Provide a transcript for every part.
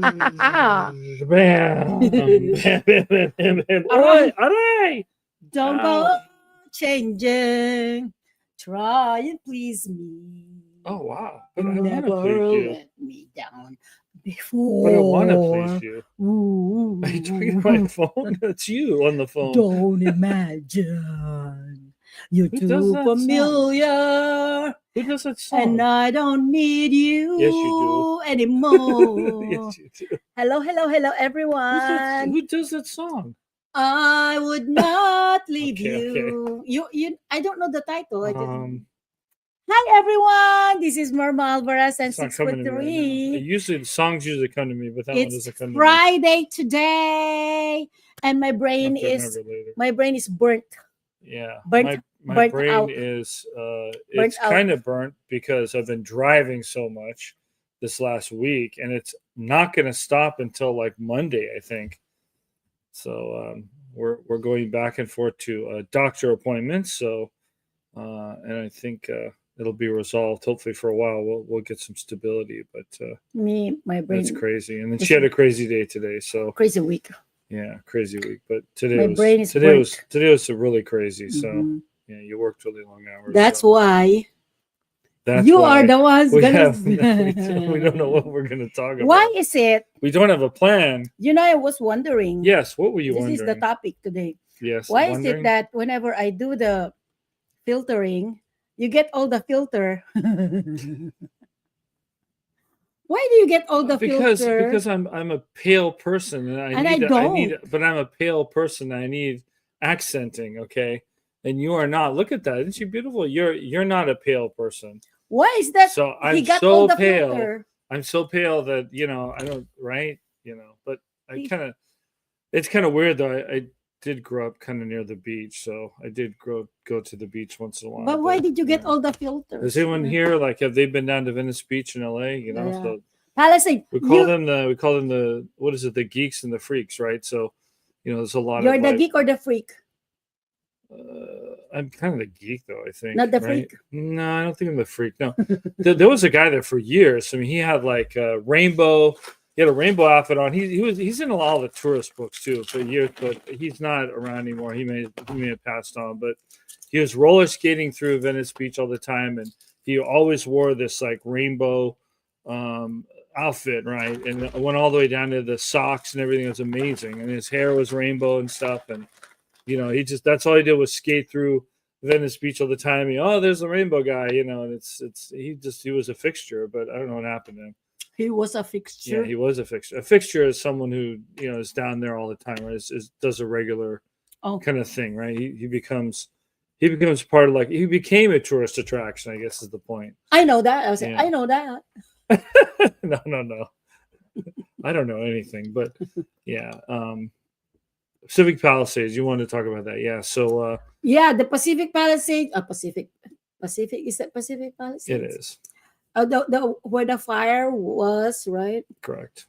Bam, bam, bam, bam, bam, bam. Aray. Aray! Don't go Ow. changing. Try and please me. Oh, wow. But I want to Never please you. let me down But I want to before. please you. Are you talking to my phone? It's you on the phone. Don't imagine. You're Who does too that song? familiar. Who does that song? And I don't need you Yes, you anymore. Yes, you do. Hello, hello, hello, everyone. Who does that song? I would not leave Okay, you. You. I don't know the title. I didn't. Um, Hi, everyone. This is Norma Alvarez and it's not coming to me right now. 643. Usually the songs usually come to me, but that one It's doesn't come to me. Friday today, and my I'll brain have to is remember later. burnt. Yeah, Burnt- my burnt brain out. is Burnt it's out. kind of burnt because I've been driving so much this last week, and it's not going to stop until like Monday, I think. So we're going back and forth to doctor appointments. So and I think it'll be resolved. Hopefully, for a while, we'll get some stability. But My brain. it's crazy. And then It's she had a crazy day today. So crazy week. yeah, crazy week. But today My was brain is today burnt. was really crazy. So Mhm. yeah, you worked really long hours. That's so why that's you why are the ones we gonna. have we don't know what we're gonna talk about. Why is it? We don't have a plan. You know, I was wondering. Yes, what were you This wondering? is the topic today. Yes, Why is wondering? it that whenever I do the filtering, you get all the filter? Why do you get all the filter? Because I'm a pale person and I need but I'm a pale person and I need accenting, okay? And you are not. Look at that. Isn't she beautiful? You're not a pale person. Why is that? So He I'm got all so the pale. filter. I'm so pale that I don't right, but I it's kind of weird though. I did grow up kind of near the beach, so I did go to the beach once in a while. But why did you get all the filters? Does anyone here have they been down to Venice Beach in LA? Yeah. So Palisade. we call them the what is it? The geeks and the freaks, right? So there's a lot You're of the geek or the freak? I'm kind of the geek though, I think. Not the right? freak? No, I don't think I'm the freak. No. There was a guy there for years. I mean, he had like a rainbow. He had a rainbow outfit on. He's in a lot of the tourist books too for years, but he's not around anymore. He may have passed on, but he was roller skating through Venice Beach all the time, and he always wore this like rainbow outfit, right? And it went all the way down to the socks and everything. It was amazing, and his hair was rainbow and stuff, and he just that's all he did was skate through Venice Beach all the time. There's the rainbow guy, and he was a fixture, but I don't know what happened to him. He was a fixture. Yeah, he was a fixture. A fixture is someone who is down there all the time, right? Does a regular kind of thing, right? He becomes part of he became a tourist attraction, I guess is the point. I know that. I was saying, I know that. No. I don't know anything, but yeah. Pacific Palisades, you wanted to talk about that. Yeah. So the Pacific Palisades. Pacific is that Pacific Palisades? It is. The where the fire was, right? Correct.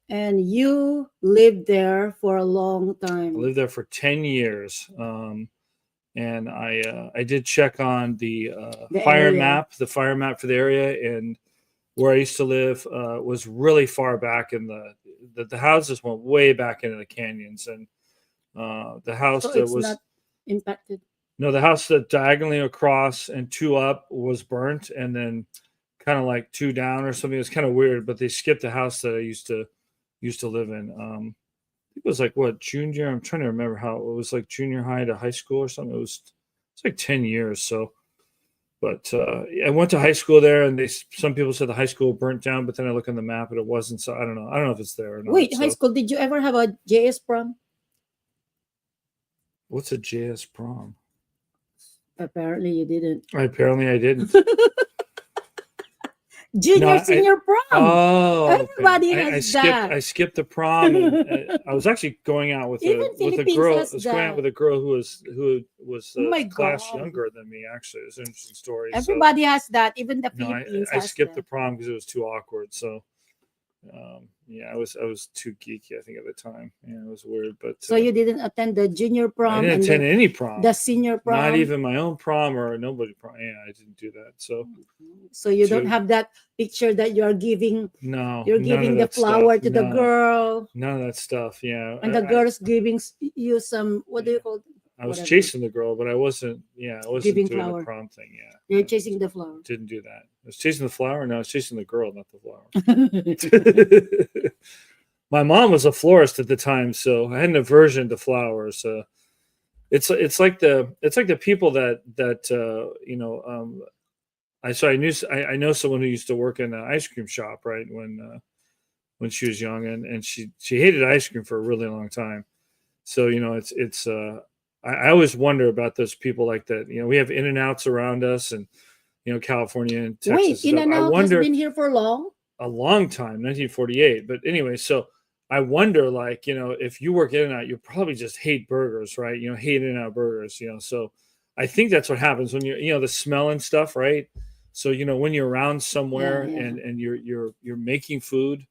And you lived there for a long time. I lived there for 10 years. And I did check on the fire map for the area, and where I used to live was really far back in the houses went way back into the canyons, and the house that was not impacted. No, the house that diagonally across and 2 up was burnt, and then kind of like 2 down or something. It was kind of weird, but they skipped the house that I used to live in. It was like junior. I'm trying to remember how it was, like junior high to high school or something. It's like 10 years. So, but I went to high school there, and some people said the high school burnt down, but then I look on the map and it wasn't. So I don't know. I don't know if it's there or not. Wait, high school? Did you ever have a JS prom? What's a JS prom? Apparently you didn't. Apparently I didn't. Senior prom. Oh, everybody has that. I skipped the prom. And I was actually going out with a girl. I was going out with a girl who was a class younger than me. Actually, it's an interesting story. Everybody has that. Even the Philippines. I skipped the prom because it was too awkward. So Yeah, I was too geeky, I think, at the time. Yeah, it was weird, but So you didn't attend the junior I prom didn't and attend any prom, the senior not prom. even my own prom or nobody prom. Yeah, I didn't do that. So So you don't to have that picture that you're giving. no, You're none of giving the that stuff. flower to the No, girl, none of that stuff. Yeah, and the girl's giving you some. What do you yeah. call it? I was Whatever. chasing the girl, but I wasn't. Yeah, I wasn't Giving doing the flower. prom thing. Yeah, You're no, chasing the flower. didn't do that. I was chasing the flower. No, I was chasing the girl, not the flower. My mom was a florist at the time, so I had an aversion to flowers. It's like the people that I know someone who used to work in an ice cream shop, right, when she was young, and she hated ice cream for a really long time. So I always wonder about those people like that. We have In and Outs around us, and California and Wait, Texas and In stuff. and I Out has wonder been here for long. a long time, 1948. But anyway, so I wonder, like, if you work In and Out, you probably just hate burgers, right? Hate In and Out burgers, So I think that's what happens when the smell and stuff, right? So when you're around somewhere Yeah. and you're making food,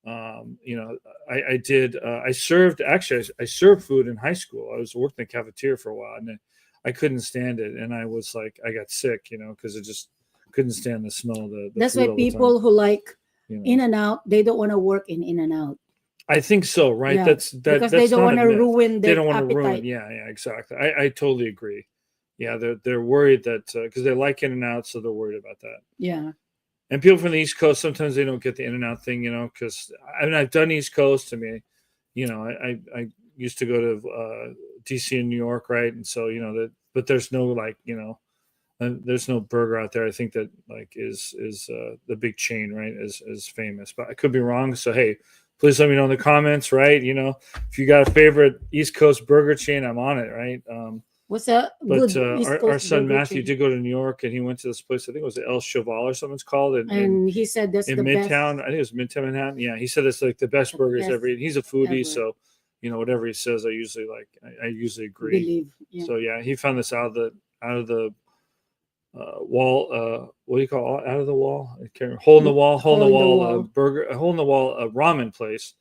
I did. I served actually. I served food in high school. I was working in the cafeteria for a while, and I couldn't stand it, and I was like, I got sick, because it just couldn't stand the smell of the That's food why all the time. people who like You know. In and Out, they don't want to work in In and Out. I think so, right? Yeah, because they don't want to ruin They their don't want to ruin. appetite. Yeah, exactly. I totally agree. Yeah, they're worried that because they like In and Out, so they're worried about that. Yeah. And people from the East Coast, sometimes they don't get the In and Out thing, because I've done East Coast. I mean, I used to go to DC and New York, right? And so but there's no there's no burger out there. I think that like is the big chain, right? Is famous, but I could be wrong. So hey, please let me know in the comments, right? If you got a favorite East Coast burger chain, I'm on it, right? What's a But good East our Coast son burger Matthew chain? did go to New York, and he went to this place. I think it was El Cheval or something it's called, And he said that's in the Midtown. best. I think it was Midtown Manhattan. Yeah, he said it's like the best burgers best ever eaten. He's a foodie, ever. so whatever he says, I usually like. I usually agree. Believe. Yeah. So yeah, he found this out of the wall. What do you call it? Out of the wall? I can't remember. Hole in the wall. Hole in the wall. Burger. A hole in the wall. Ramen place.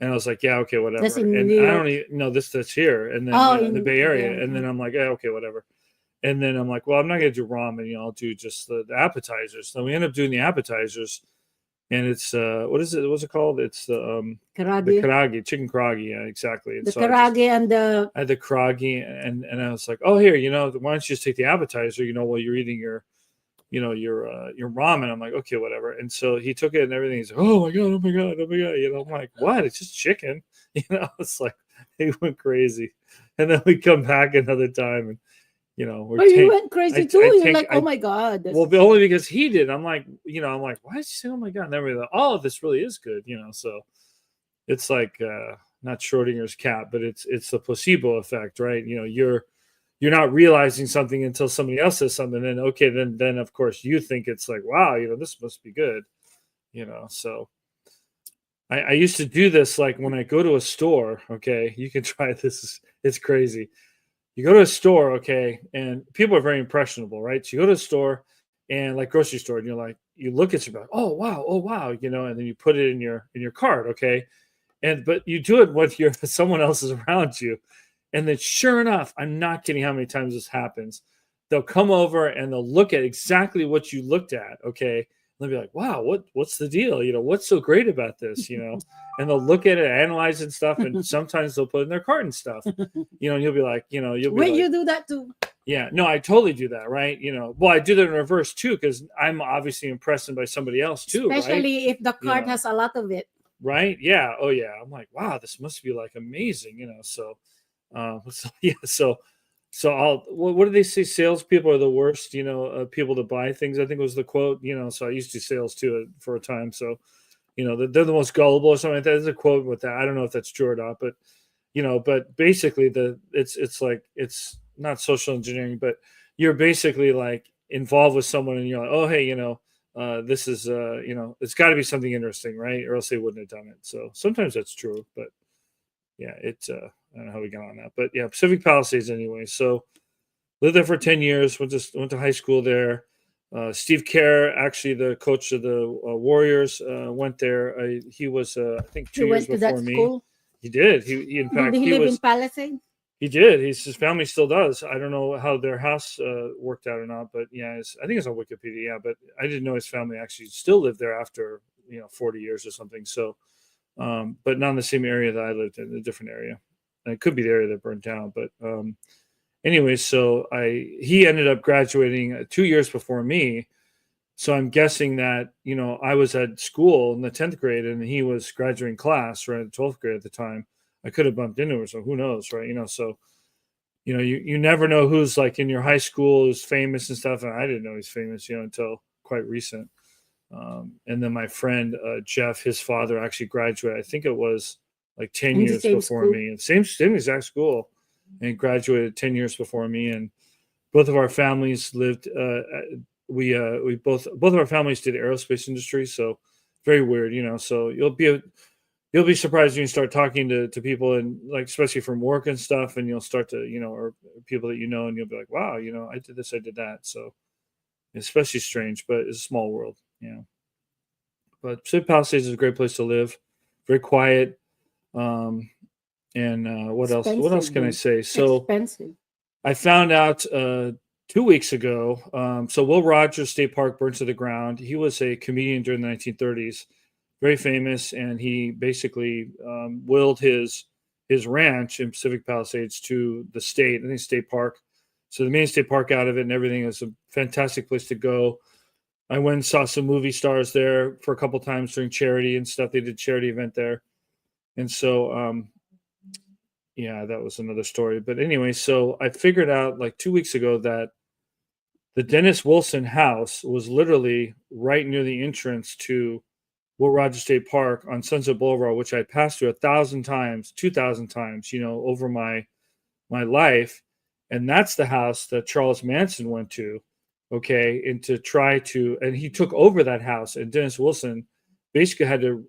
And I was like, yeah, okay, whatever. That's in And New I York. don't even know that's here, and then in the Bay Area. And then I'm like, yeah, okay, whatever. And then I'm like, well, I'm not gonna do ramen. I'll do just the appetizers. So we end up doing the appetizers, and it's what is it? What's it called? It's the karaage, chicken karaage. Yeah, exactly. And the so karaage and the. I had the karaage, and I was like, oh, here, why don't you just take the appetizer? While you're eating your ramen. I'm like, okay, whatever. And so he took it and everything. He's like, oh my god, oh my god, oh my god. I'm like, what? It's just chicken. It's like he went crazy. And then we come back another time, and you went crazy too. You're like, oh my god. Well, only because he did. I'm like, why is he saying, oh my god? And then we're like, oh, this really is good. So it's like not Schrodinger's cat, but it's the placebo effect, right? You're not realizing something until somebody else says something. Then okay, then of course you think it's like, wow, this must be good. So I used to do this like when I go to a store. Okay, you can try this. It's crazy. You go to a store, okay, and people are very impressionable, right? So you go to a store and like grocery store, and you're like, you look at your, oh wow, and then you put it in your cart, okay, but you do it when someone else is around you. And then sure enough, I'm not kidding how many times this happens. They'll come over and they'll look at exactly what you looked at. Okay. And they'll be like, wow, what's the deal? What's so great about this? And they'll look at it, analyze and stuff. And sometimes they'll put it in their cart and stuff, and you'll be like, you do that too. Yeah, no, I totally do that. Right. Well, I do that in reverse too, because I'm obviously impressed by somebody else too. Especially if the cart has a lot of it. Right. Yeah. Oh yeah. I'm like, wow, this must be like amazing. So yeah, so what do they say? Salespeople are the worst, people to buy things. I think was the quote, so I used to do sales too for a time. So, they're the most gullible or something like that. There's a quote with that. I don't know if that's true or not, but, but basically it's like, it's not social engineering, but you're basically like involved with someone and you're like, oh, hey, this is, it's gotta be something interesting, right? Or else they wouldn't have done it. So sometimes that's true, but yeah, it's, I don't know how we got on that, but yeah, Pacific Palisades anyway. So lived there for 10 years, went to high school there. Steve Kerr, actually the coach of the Warriors, went there. He was, I think, He 2 years went to that before me. school. He did. He in Did fact, he he live in was. Palisades? He did. His family still does. I don't know how their house worked out or not, but yeah, I think it's on Wikipedia. Yeah, but I didn't know his family actually still lived there after 40 years or something. So, but not in the same area that I lived in, a different area. And it could be the area that burned down. But anyway, so he ended up graduating 2 years before me. So I'm guessing that I was at school in the 10th grade and he was graduating class right at 12th grade at the time. I could have bumped into her, so who knows, right? So you never know who's like in your high school who's famous and stuff. And I didn't know he's famous, until quite recent. And then my friend Jeff, his father actually graduated. I think it was like 10 In the years same before school? me, and same exact school, and graduated 10 years before me. And both of our families lived. We both of our families did aerospace industry, so very weird, So you'll be surprised when you start talking to people, and like especially from work and stuff, and you'll start to or people that and you'll be like, wow, I did this, I did that. So especially strange, but it's a small world, But Pacific Palisades is a great place to live, very quiet. And what else? What else can I say? So Expensive. I found out 2 weeks ago. So Will Rogers State Park burned to the ground. He was a comedian during the 1930s, very famous, and he basically willed his ranch in Pacific Palisades to the state. I think State Park. So the main state park out of it and everything is a fantastic place to go. I went and saw some movie stars there for a couple times during charity and stuff. They did charity event there, and so yeah, that was another story. But anyway, so I figured out like 2 weeks ago that the Dennis Wilson house was literally right near the entrance to Will Rogers State Park on Sunset Boulevard, which I passed through 1,000 times, 2,000 times, over my life. And that's the house that Charles Manson went to, okay, and he took over that house. And Dennis Wilson basically had to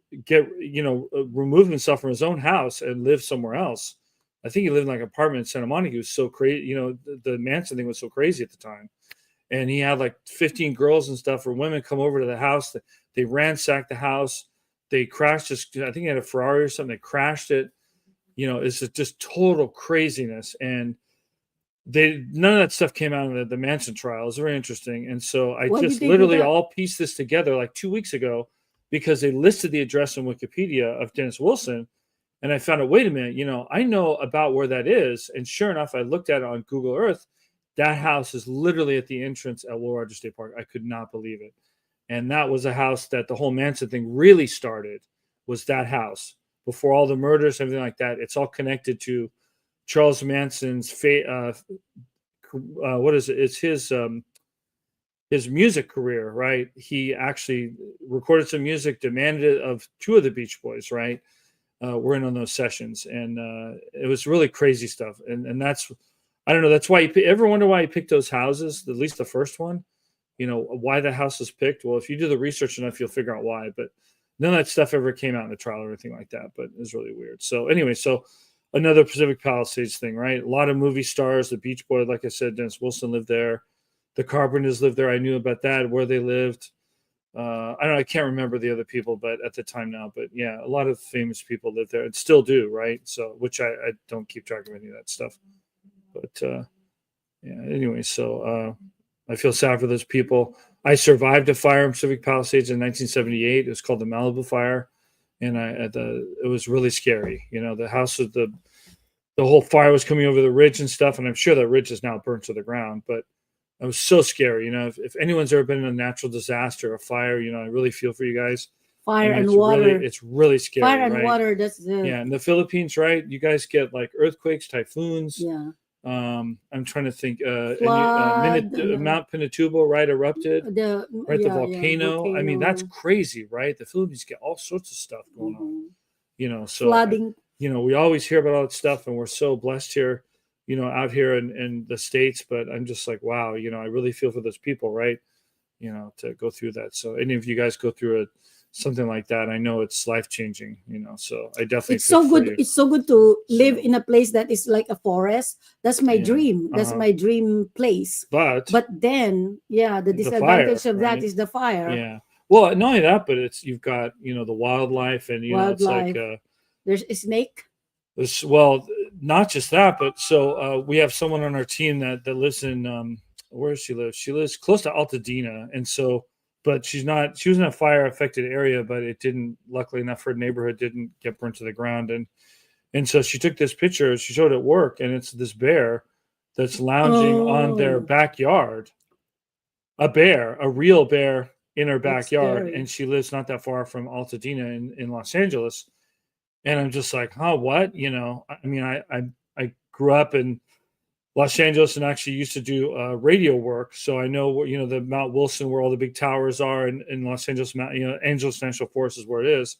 remove himself from his own house and live somewhere else. I think he lived in like an apartment in Santa Monica. It was so crazy, the Manson thing was so crazy at the time. And he had like 15 girls and stuff or women come over to the house. They ransacked the house. They crashed I think he had a Ferrari or something. They crashed it. It's just total craziness. And none of that stuff came out in the Manson trial. It was very interesting. And so I just literally all pieced this together like 2 weeks ago because they listed the address on Wikipedia of Dennis Wilson. And I found out, wait a minute, I know about where that is. And sure enough, I looked at it on Google Earth. That house is literally at the entrance at Will Rogers State Park. I could not believe it. And that was a house that the whole Manson thing really started, was that house. Before all the murders, everything like that, it's all connected to Charles Manson's what is it? It's his music career, right? He actually recorded some music, demanded it of two of the Beach Boys, right? We're in on those sessions, and it was really crazy stuff. And that's, I don't know, that's why ever wonder why he picked those houses, at least the first one, why the house was picked. Well, if you do the research enough, you'll figure out why. But none of that stuff ever came out in the trial or anything like that. But it was really weird. So anyway, another Pacific Palisades thing, right? A lot of movie stars, the Beach Boys, like I said, Dennis Wilson lived there. The Carpenters lived there. I knew about that, where they lived. I don't know, I can't remember the other people, but at the time now, but yeah, a lot of famous people live there and still do, right? So, which I don't keep track of any of that stuff. But yeah, anyway, so I feel sad for those people. I survived a fire in Pacific Palisades in 1978. It was called the Malibu Fire. And it was really scary. The house was the whole fire was coming over the ridge and stuff. And I'm sure that ridge is now burnt to the ground, but it was so scary. If anyone's ever been in a natural disaster, a fire, I really feel for you guys. Fire and water. It's really scary. Fire and right? water. That's yeah. In the Philippines, right? You guys get like earthquakes, typhoons. Yeah. I'm trying to think. Flood, Mount Pinatubo, right, erupted. The volcano. volcano. I mean, that's crazy, right? The Philippines get all sorts of stuff going on. So flooding. We always hear about all that stuff, and we're so blessed here, out here in the States. But I'm just like, wow, I really feel for those people, right? To go through that. So any of you guys go through a something like that, I know it's life changing. So I definitely It's feel so for good. you. It's so good to live So, in a place that is like a forest. That's my yeah. dream. That's Uh-huh. my dream place. But But then, yeah, the the fire, disadvantage of that right? is the fire, Yeah. Well, not only that, but you've got the wildlife, and it's like wildlife. There's a snake. well, not just that, but so we have someone on our team that lives in where does she live? She lives close to Altadena, and so but she was in a fire affected area, but it didn't, luckily enough, her neighborhood didn't get burnt to the ground, and so she took this picture, she showed it at work, and it's this bear that's lounging on their Oh, backyard, a real bear in her that's backyard, scary. and she lives not that far from Altadena in Los Angeles. And I'm just like, huh, what? I mean, I grew up in Los Angeles and actually used to do radio work, so I know where the Mount Wilson, where all the big towers are in Los Angeles. Angeles National Forest is where it is,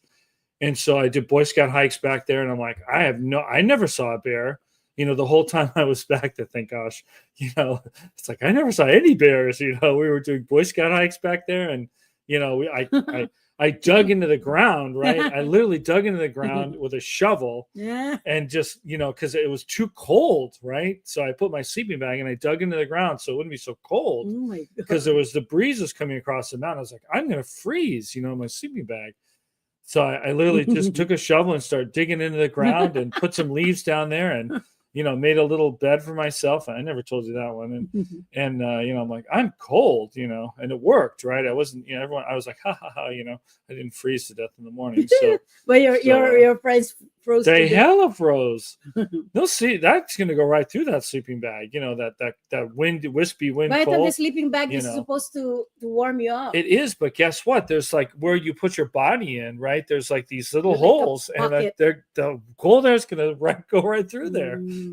and so I did Boy Scout hikes back there, and I'm like, I never saw a bear. The whole time I was back there, thank gosh, it's like I never saw any bears. We were doing Boy Scout hikes back there, and I dug into the ground, right? I literally dug into the ground with a shovel, Yeah. and just because it was too cold, right? So I put my sleeping bag and I dug into the ground so it wouldn't be so cold, Oh my because god. the breezes coming across the mountain. I was like, I'm gonna freeze, in my sleeping bag. So I literally just took a shovel and started digging into the ground and put some leaves down there, and made a little bed for myself. I never told you that one. And I'm like, I'm cold, and it worked, right? I wasn't, everyone, I was like, ha ha ha, I didn't freeze to death in the morning. So But your friends froze to they death. hella froze. They'll see that's gonna go right through that sleeping bag. That wispy wind But I thought the cold. sleeping bag is supposed to warm you up. It is, but guess what? There's like where you put your body in, right? There's like these little Like a holes, and pocket. the cold air is gonna go right through there. Mm.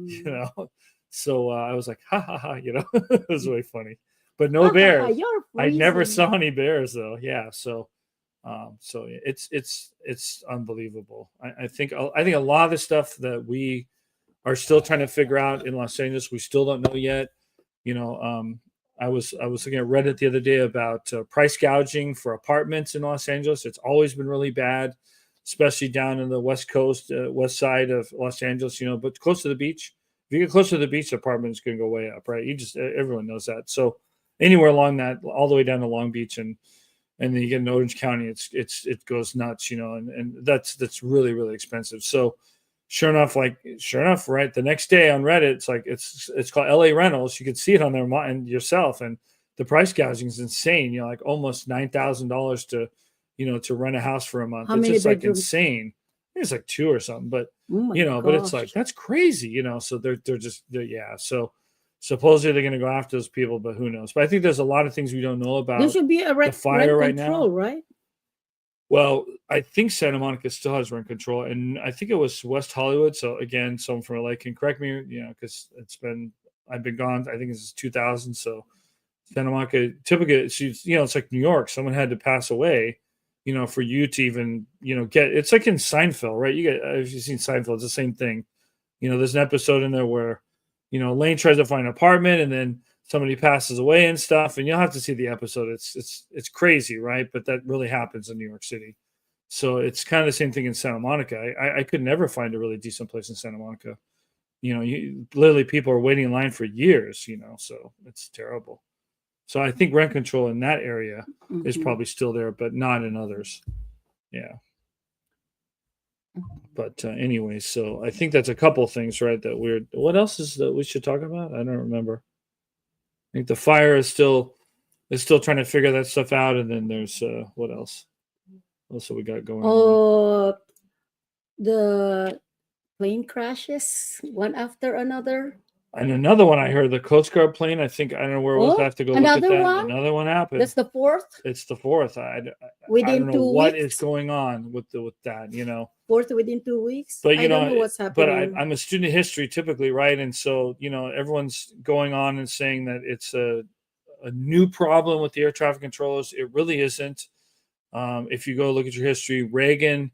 So I was like, ha ha ha, it was really funny, but no bears. You're I never freezing. saw any bears though. Yeah, so it's unbelievable. I think a lot of the stuff that we are still trying to figure out in Los Angeles, we still don't know yet. I was looking at Reddit the other day about price gouging for apartments in Los Angeles. It's always been really bad, especially down in the West Coast, west side of Los Angeles. But close to the beach. If you get close to the beach, the apartment is going to go way up, right? Everyone knows that. So anywhere along that, all the way down to Long Beach, and then you get in Orange County, it goes nuts, and that's really, really expensive. So sure enough, right, the next day on Reddit, it's called LA Rentals. You could see it on there and yourself, and the price gouging is insane. Like almost $9,000 to rent a house for a month. How It's many just like bedrooms? insane. I think it's like 2 or something, but Oh my but it's gosh. like that's crazy. So yeah. So supposedly they're going to go after those people, but who knows? But I think there's a lot of things we don't know There about should be a the rent fire right control, now. right? Well, I think Santa Monica still has rent control, and I think it was West Hollywood. So again, someone from LA can correct me, because I've been gone. I think this is 2000. So Santa Monica, typically, it's like New York. Someone had to pass away, for you to even, get. It's like in Seinfeld, right? If you've seen Seinfeld, it's the same thing. There's an episode in there where, Elaine tries to find an apartment, and then somebody passes away and stuff, and you'll have to see the episode. It's crazy, right? But that really happens in New York City. So it's kind of the same thing in Santa Monica. I could never find a really decent place in Santa Monica. Literally people are waiting in line for years, so it's terrible. So I think rent control in that area is probably still there, but not in others. Yeah. But anyway, so I think that's a couple things, right? That what else is that we should talk about? I don't remember. I think the fire is still trying to figure that stuff out, and then there's what else? What else have we got going on? Oh, the plane crashes one after another. And another one I heard, the Coast Guard plane. I don't know where it was. I have to go look at another that. one? Another one happened. That's the fourth. It's the fourth. I Within don't know 2 what weeks? is going on with that. Fourth within 2 weeks. But I don't know what's happening. But I'm a student of history typically, right? And so everyone's going on and saying that it's a new problem with the air traffic controllers. It really isn't. If you go look at your history, Reagan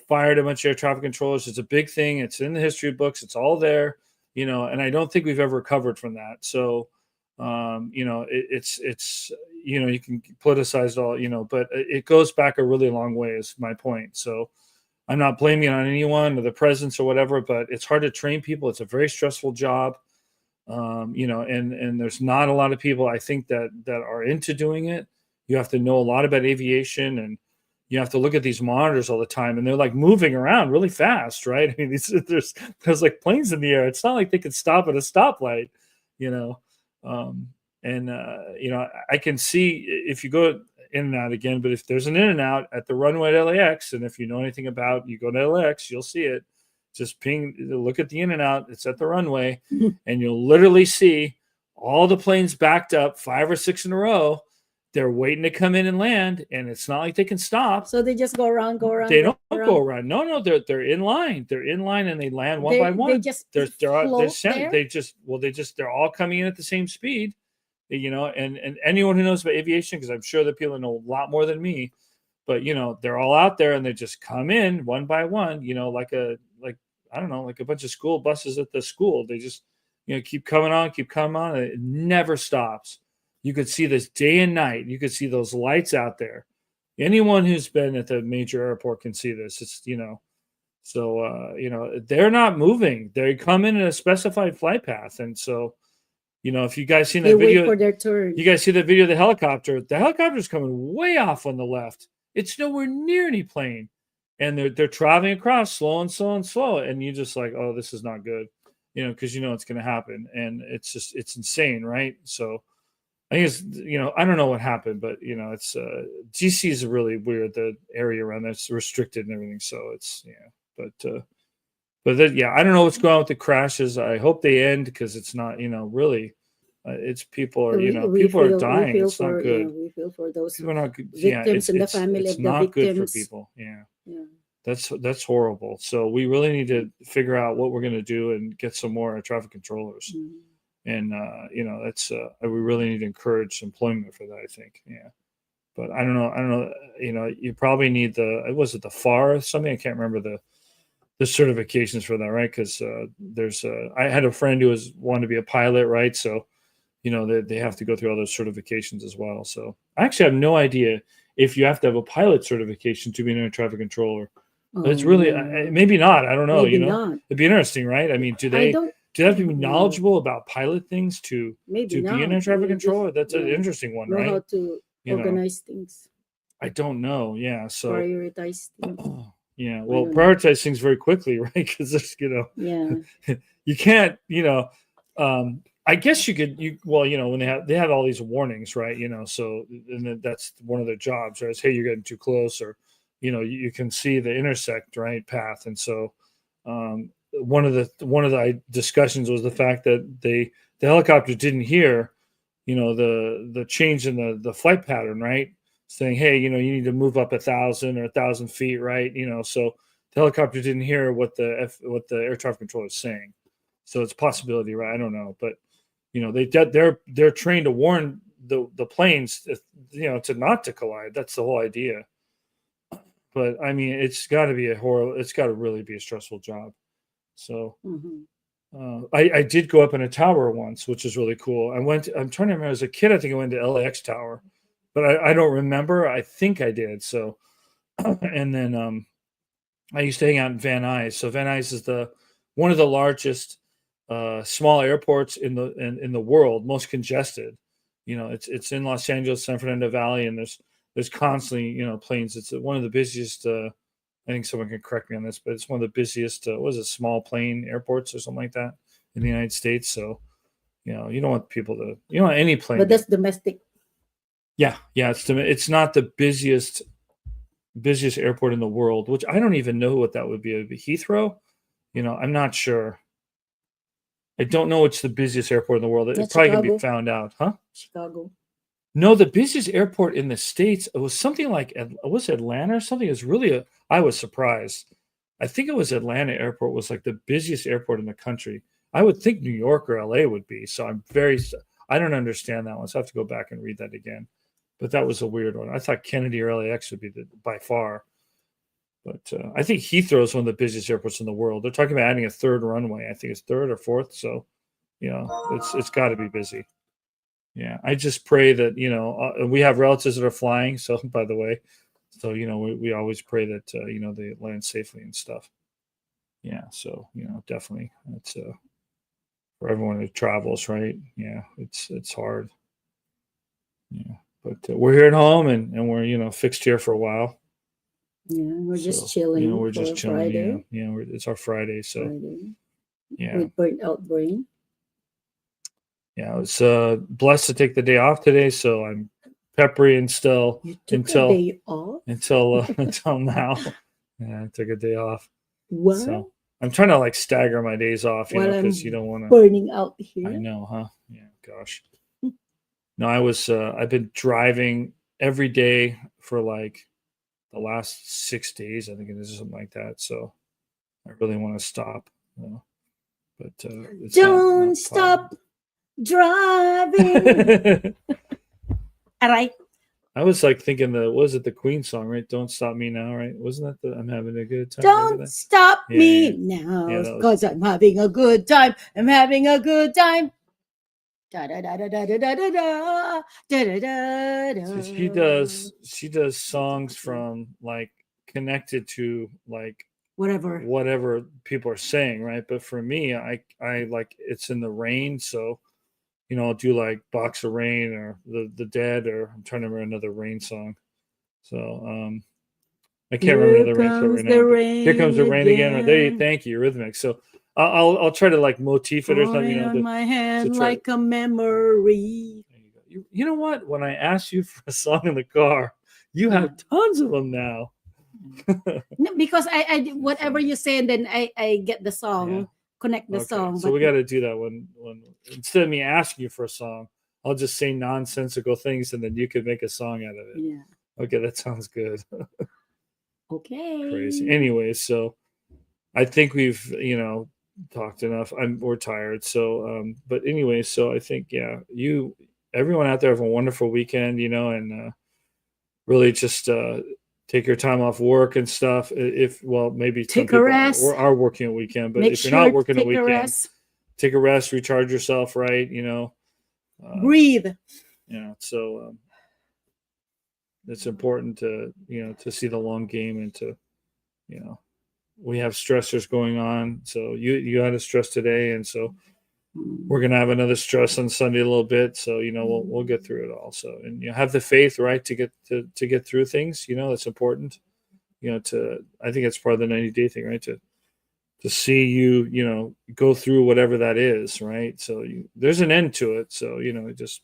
fired a bunch of air traffic controllers. It's a big thing. It's in the history books. It's all there. And I don't think we've ever recovered from that. So, it's you can politicize it all, but it goes back a really long way is my point. So I'm not blaming it on anyone or the presidents or whatever, but it's hard to train people. It's a very stressful job. And there's not a lot of people I think that are into doing it. You have to know a lot about aviation, and you have to look at these monitors all the time, and they're like moving around really fast, right? I mean, there's like planes in the air. It's not like they could stop at a stoplight, you know. I can see if you go in and out again, but if there's an in and out at the runway at LAX, and if you know anything about, you go to LAX, you'll see it. Just look at the in and out. It's at the runway, and you'll literally see all the planes backed up 5 or 6 in a row. They're waiting to come in and land, and it's not like they can stop. So they just go around. They don't go around. No, they're in line. They're in line, and they land one by one. They just they're all coming in at the same speed, And anyone who knows about aviation, because I'm sure that people know a lot more than me, but they're all out there, and they just come in one by one. Like a bunch of school buses at the school. They just keep coming on. And it never stops. You could see this day and night. You could see those lights out there. Anyone who's been at the major airport can see this. It's, they're not moving. They come in a specified flight path. And so, if you guys seen that video, wait for their turn. You guys see the video of the helicopter's coming way off on the left. It's nowhere near any plane. And they're traveling across slow. And you're just like, oh, this is not good, because it's going to happen. And it's insane. Right. So, I think it's, I don't know what happened, but, it's DC is really weird. The area around that's restricted and everything. So it's, I don't know what's going on with the crashes. I hope they end, because it's not, really, it's people are, people are dying. It's not good. We feel for those people are not good. victims and the family of the not victims. Good for people. Yeah. That's horrible. So we really need to figure out what we're going to do and get some more traffic controllers. Mm-hmm. And, that's, we really need to encourage employment for that, I think. Yeah. But I don't know. You probably need was it the FAR or something? I can't remember the certifications for that, right? Because I had a friend who wanted to be a pilot, right? So, they have to go through all those certifications as well. So I actually have no idea if you have to have a pilot certification to be an air traffic controller. But it's really, maybe not. I don't know. Maybe not. It'd be interesting, right? I mean, do they have to be knowledgeable about pilot things to be an air traffic controller? That's an interesting one, right? Know how to organize things. I don't know. Yeah. So prioritize things. Yeah. Well, prioritize things very quickly, right? Because there's, you can't, I guess you could, when they have all these warnings, right? So and then that's one of their jobs, right? Is, hey, you're getting too close, or, you can see the intersect, right, path. And so, one of the discussions was the fact that the helicopter didn't hear, the change in the flight pattern, right? Saying, hey, you need to move up 1,000 or 1,000 feet, right? So the helicopter didn't hear what the air traffic controller is saying. So it's a possibility, right? I don't know, but they're trained to warn the planes, to not to collide. That's the whole idea. But I mean, it's got to really be a stressful job. So I did go up in a tower once, which is really cool. I'm trying to remember, as a kid, I think I went to LAX Tower, but I don't remember. I think I did. So, and then I used to hang out in Van Nuys. So Van Nuys is one of the largest small airports in the world, most congested. It's in Los Angeles, San Fernando Valley, and there's constantly, planes. It's one of the busiest, I think someone can correct me on this, but it's one of the busiest, small plane airports or something like that in the United States. So, you don't want any plane. But that's domestic. Yeah. It's not the busiest airport in the world, which I don't even know what that would be. It'd be Heathrow. I'm not sure. I don't know what's the busiest airport in the world. It's probably going to be found out, huh? Chicago. No, the busiest airport in the States, it was something like, was Atlanta or something? It was really, I was surprised. I think it was Atlanta airport was like the busiest airport in the country. I would think New York or LA would be. So I don't understand that one. So I have to go back and read that again. But that was a weird one. I thought Kennedy or LAX would be by far. But I think Heathrow is one of the busiest airports in the world. They're talking about adding a third runway. I think it's third or fourth. So, it's got to be busy. Yeah, I just pray that we have relatives that are flying. So by the way, so we always pray that they land safely and stuff. Yeah, so definitely it's for everyone who travels, right? Yeah, it's hard. Yeah, but we're here at home and we're fixed here for a while. Yeah, we're So just chilling we're for just chilling. Friday. Yeah, it's our Friday. So Friday yeah, with burnt out brain. yeah. I was blessed to take the day off today, so I'm peppery and still You took a until day off. until now. Yeah, I took a day off. What? So I'm trying to like stagger my days off, While I'm because you don't want to. burning out I here. know, huh? Yeah, gosh. No, I've been driving every day for like the last 6 days, I think it is, something like that. So I really want to stop. But it's Don't stop driving. All right. I was like thinking was it the Queen song, right? Don't Stop Me Now, right? Wasn't that the I'm having a good time? Don't stop Yeah, me yeah. now, Yeah, that was- because I'm having a good time. I'm having a good time. Da da da da da da da da da da da da. So she does songs from like connected to like whatever people are saying, right? But for me, I like it's in the rain, so I'll do like Box of Rain or the Dead, or I'm trying to remember another rain song. So I can't remember another rain song right now. Here comes the rain again. Or there, thank you, Rhythmic. So I'll try to like motif it or something. On my hand like a memory. You know what? When I asked you for a song in the car, you have tons of them now. No, because I whatever you say, and then I get the song, connect the song. So we got to do that when instead of me asking you for a song, I'll just say nonsensical things, and then you could make a song out of it. Yeah. Okay, that sounds good. Okay. Crazy. Anyway, so I think we've talked enough. We're tired. So but anyway, so I think everyone out there have a wonderful weekend, and really just take your time off work and stuff. Maybe take some a people rest. are working a weekend, but Make if you're not working a take weekend, take a rest, recharge yourself, right? Breathe. So it's important to to see the long game, and to we have stressors going on. So you had a stress today, and so we're gonna have another stress on Sunday a little bit. So we'll get through it all. So, and have the faith, right, to get through things. That's important. I think it's part of the 90-day thing, right? To see you go through whatever that is, right? So there's an end to it. So just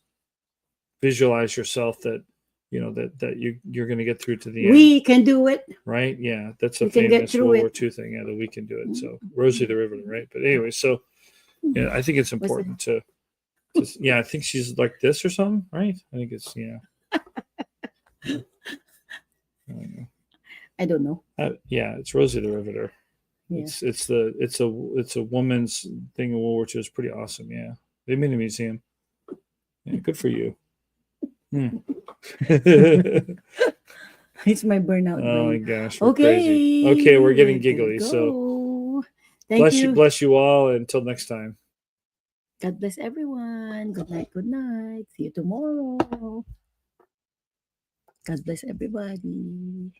visualize yourself that you're going to get through to the end. We can do it, right? Yeah, that's a famous World War II thing. Yeah, that we can do it. So Rosie the Riveter, right? But anyway, so I think it's important to I think she's like this or something, right? I think it's I don't know. It's Rosie the Riveter. Yeah. It's a woman's thing in World War II. It's pretty awesome. Yeah, they made a museum. Yeah, good for you. It's my burnout. Oh my gosh. Okay. Crazy. Okay, we're getting giggly. So bless you all. Until next time. God bless everyone. Good night. Good night. See you tomorrow. God bless everybody.